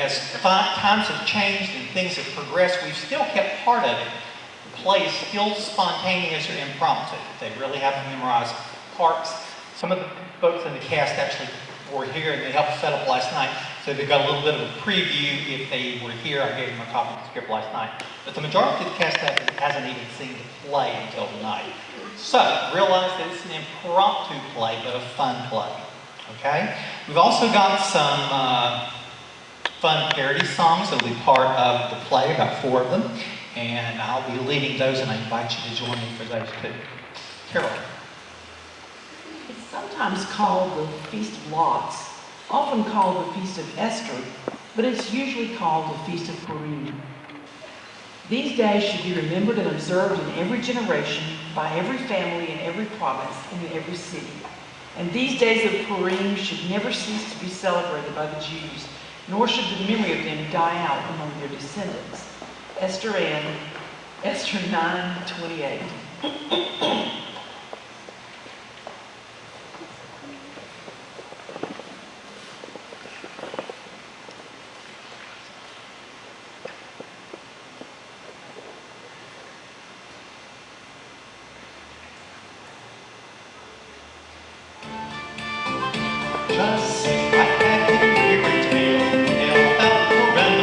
as times have changed and things have progressed, we've still kept part of it. The play is still spontaneous or impromptu. They really haven't memorized parts. Some of the folks in the cast actually were here and they helped set up last night, so they got a little bit of a preview if they were here. I gave them a copy of the script last night. But the majority of the cast hasn't even seen the play until tonight. So realize that it's an impromptu play, but a fun play. Okay? We've also got some fun parody songs that will be part of the play, about 4 of them. And I'll be leading those, and I invite you to join me for those too. Carol. It's sometimes called the Feast of Lots, often called the Feast of Esther, but it's usually called the Feast of Purim. These days should be remembered and observed in every generation, by every family in every province and in every city. And these days of Purim should never cease to be celebrated by the Jews, nor should the memory of them die out among their descendants. Esther 9:28. Just sit right back and hear a tale about Purim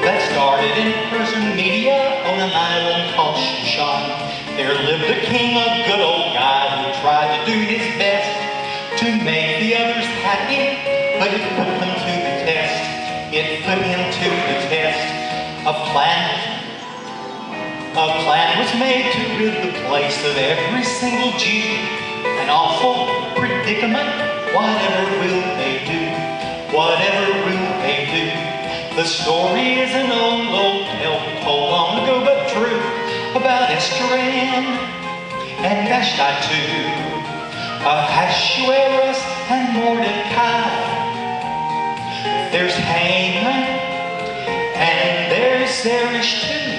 that started in Persian media on an island called Shushan. There lived a king, a good old guy, who tried to do his best to make the others happy, but it put them to the test. It put him to the test. A plan was made to rid the place of every single Jew. An awful predicament. Whatever will they do? Whatever will they do? The story is an old tale told long ago but true about Esther and Vashti too, Ahasuerus and Mordecai. There's Haman and there's Zeresh too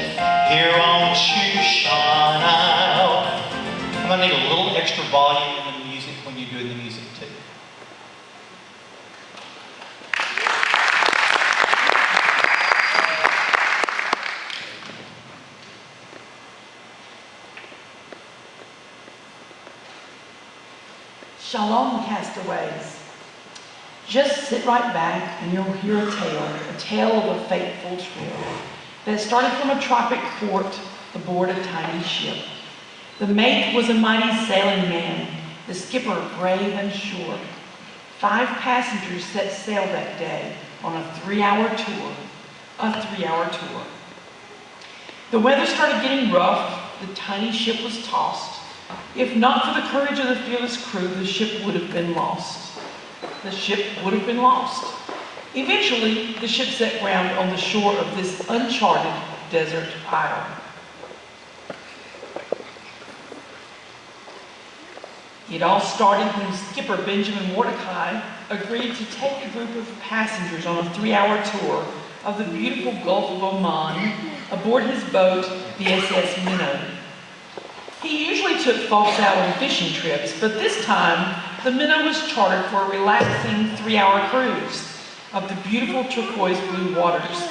here on Shushan Isle. I'm gonna need a little extra volume in the music when you're doing the music too. Shalom, castaways. Just sit right back and you'll hear a tale of a fateful trip that started from a tropic port aboard a tiny ship. The mate was a mighty sailing man, the skipper brave and sure. 5 passengers set sail that day on a 3-hour tour. The weather started getting rough, the tiny ship was tossed. If not for the courage of the fearless crew, the ship would have been lost. The ship would have been lost. Eventually, the ship set ground on the shore of this uncharted desert isle. It all started when Skipper Benjamin Mordecai agreed to take a group of passengers on a 3-hour tour of the beautiful Gulf of Oman aboard his boat, the SS Minnow. He usually took folks out on fishing trips, but this time the Minnow was chartered for a relaxing 3-hour cruise of the beautiful turquoise blue waters.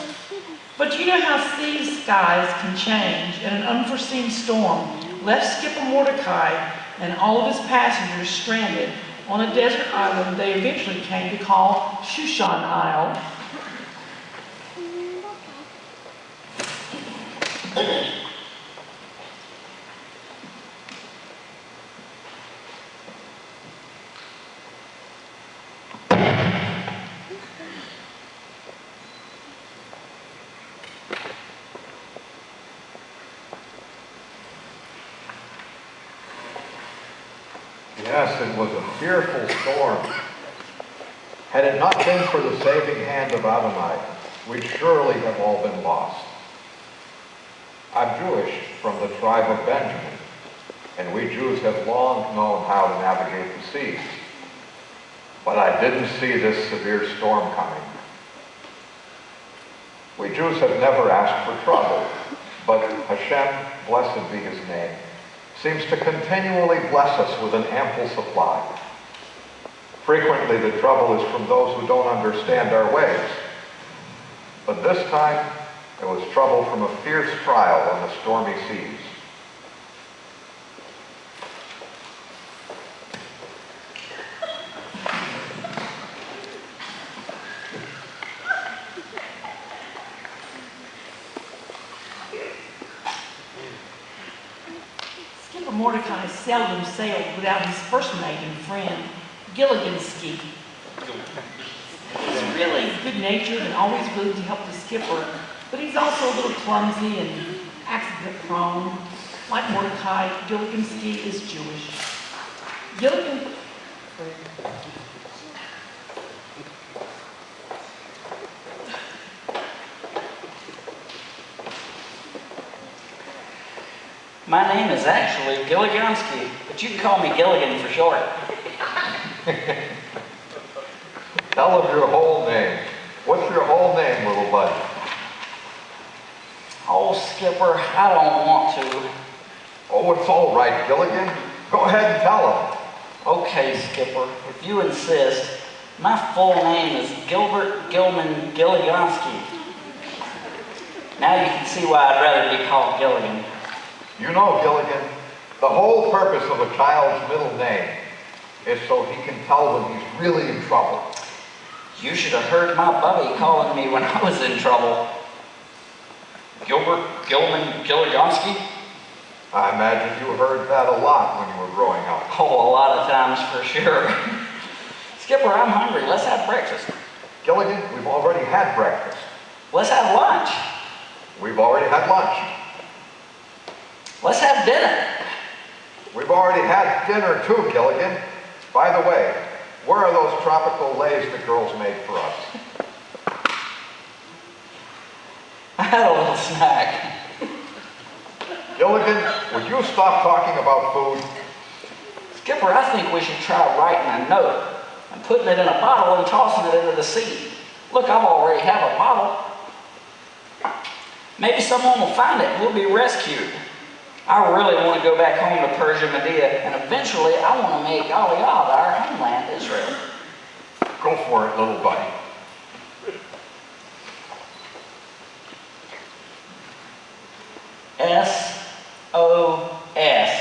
But you know how sea skies can change, and an unforeseen storm left Skipper Mordecai and all of his passengers stranded on a desert island they eventually came to call Shushan Isle. Yes, it was a fearful storm. Had it not been for the saving hand of Adonai, we'd surely have all been lost. I'm Jewish, from the tribe of Benjamin, and we Jews have long known how to navigate the seas. But I didn't see this severe storm coming. We Jews have never asked for trouble, but Hashem, blessed be his name, seems to continually bless us with an ample supply. Frequently the trouble is from those who don't understand our ways. But this time, there was trouble from a fierce trial on the stormy seas. Skipper Mordecai seldom sailed without his first mate and friend, Gilligan ski. He's really good-natured and always willing to help the skipper, but he's also a little clumsy and accident-prone. Like Mordecai, Gilligan ski is Jewish. Gilligan... My name is actually Gilligansky, but you can call me Gilligan for short. Tell them your whole name. What's your whole name, little buddy? Oh, Skipper, I don't want to. Oh, it's all right, Gilligan. Go ahead and tell them. Okay, Skipper, if you insist. My full name is Gilbert Gilman Gilligansky. Now you can see why I'd rather be called Gilligan. You know, Gilligan, the whole purpose of a child's middle name is so he can tell when he's really in trouble. You should have heard my bubby calling me when I was in trouble. Gilbert Gilman Gilligansky? I imagine you heard that a lot when you were growing up. Oh, a lot of times for sure. Skipper, I'm hungry. Let's have breakfast. Gilligan, we've already had breakfast. Let's have lunch. We've already had lunch. Let's have dinner. We've already had dinner too, Gilligan. By the way, where are those tropical lays the girls made for us? I had a little snack. Gilligan, would you stop talking about food? Skipper, I think we should try writing a note and putting it in a bottle and tossing it into the sea. Look, I already have a bottle. Maybe someone will find it and we'll be rescued. I really want to go back home to Persia, Medea, and eventually I want to make Gilead our homeland, Israel. Go for it, little buddy. SOS.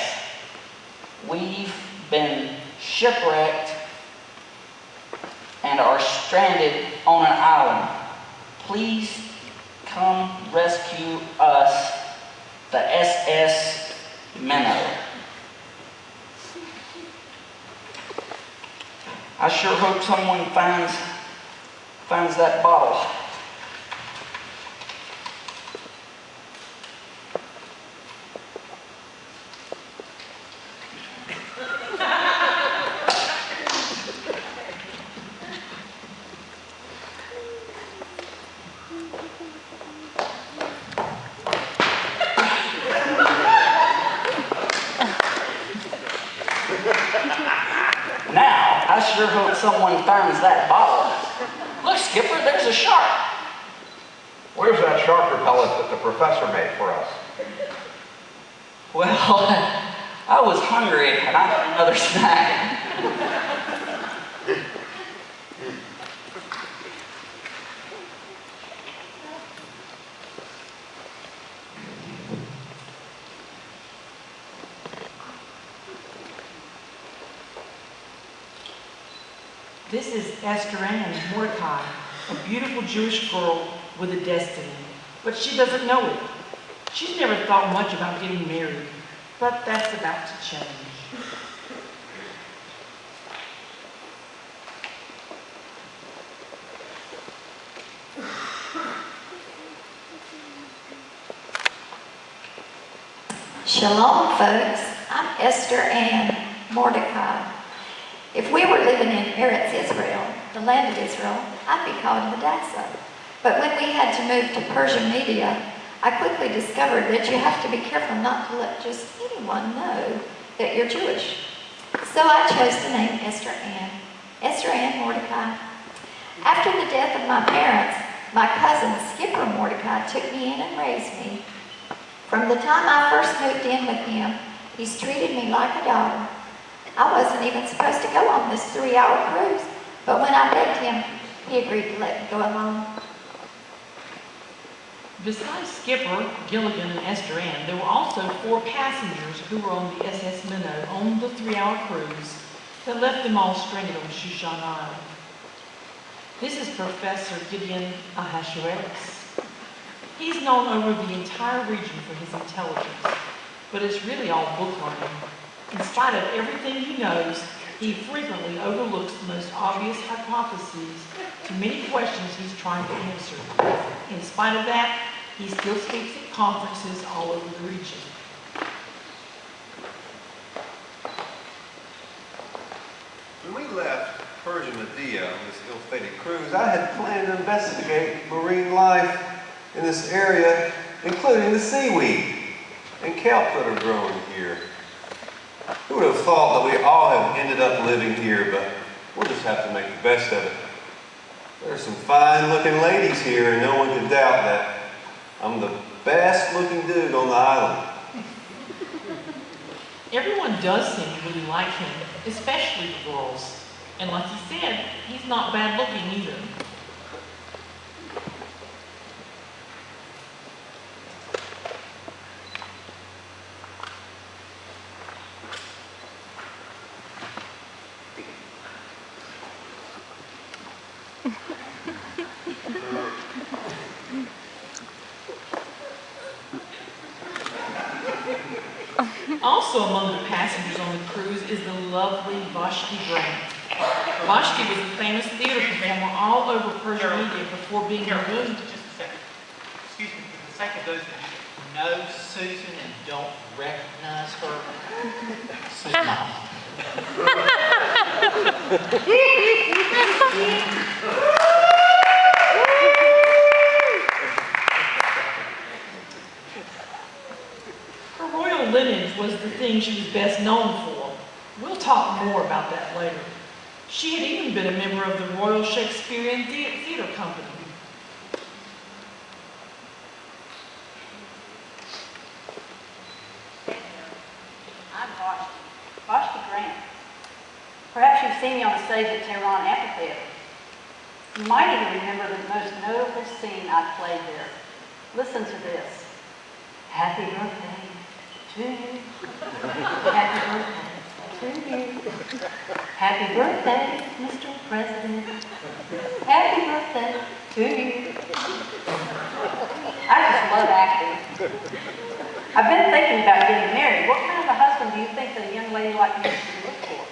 We've been shipwrecked and are stranded on an island. Please come rescue us. The SS Minnow. I sure hope someone finds that bottle. I sure hope someone finds that bottle. Look, Skipper, there's a shark. Where's that shark repellent that the professor made for us? Well, I was hungry and I had another snack. This is Esther Ann Mordecai, a beautiful Jewish girl with a destiny, but she doesn't know it. She's never thought much about getting married, but that's about to change. Shalom, folks. I'm Esther Ann Mordecai. If we were living in Eretz Israel, the land of Israel, I'd be called Hadassah. But when we had to move to Persia, Media, I quickly discovered that you have to be careful not to let just anyone know that you're Jewish. So I chose the name Esther Ann Mordecai. After the death of my parents, my cousin Skipper Mordecai took me in and raised me. From the time I first moved in with him, he's treated me like a daughter. I wasn't even supposed to go on this 3-hour cruise, but when I begged him, he agreed to let me go along. Besides Skipper, Gilligan, and Esther Ann, there were also 4 passengers who were on the SS Minnow on the 3-hour cruise that left them all stranded on Shushan Isle. This is Professor Gideon Ahasuerus. He's known over the entire region for his intelligence, but it's really all book learning. In spite of everything he knows, he frequently overlooks the most obvious hypotheses to many questions he's trying to answer. In spite of that, he still speaks at conferences all over the region. When we left Persia Medea on this ill-fated cruise, I had planned to investigate marine life in this area, including the seaweed and kelp that are growing here. Who would have thought that we all have ended up living here, but we'll just have to make the best of it. There are some fine-looking ladies here, and no one can doubt that I'm the best-looking dude on the island. Everyone does seem to really like him, especially the girls. And like he said, he's not bad looking either. Also among the passengers on the cruise is the lovely Vashti Grant. Vashti was a famous theater performer all over Persia Media before being removed. Just a second. Excuse me, for the sake of those who know Susan and don't recognize her, Susan. Her royal lineage was the thing she was best known for. We'll talk more about that later. She had even been a member of the Royal Shakespearean Theatre Company. I'm Vashti Grant. Perhaps you've seen me on the stage at Tehran Amphitheater. You might even remember the most notable scene I played there. Listen to this. Happy birthday to you. Happy birthday to you. Happy birthday, Mr. President. Happy birthday to you. I just love acting. I've been thinking about getting married. What kind of a husband do you think that a young lady like me should look for?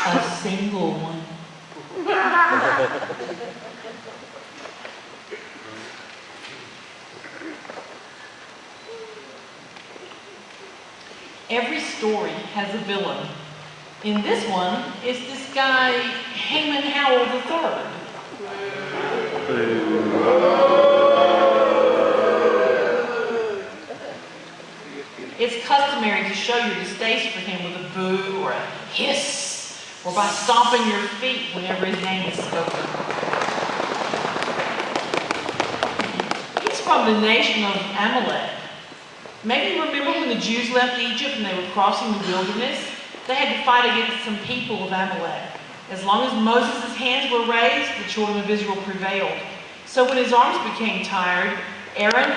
A single one. Every story has a villain. In this one, it's this guy, Haman Howell III. It's customary to show your distaste for him with a boo or a hiss, or by stomping your feet whenever his name is spoken. He's from the nation of Amalek. Maybe you remember when the Jews left Egypt and they were crossing the wilderness? They had to fight against some people of Amalek. As long as Moses' hands were raised, the children of Israel prevailed. So when his arms became tired, Aaron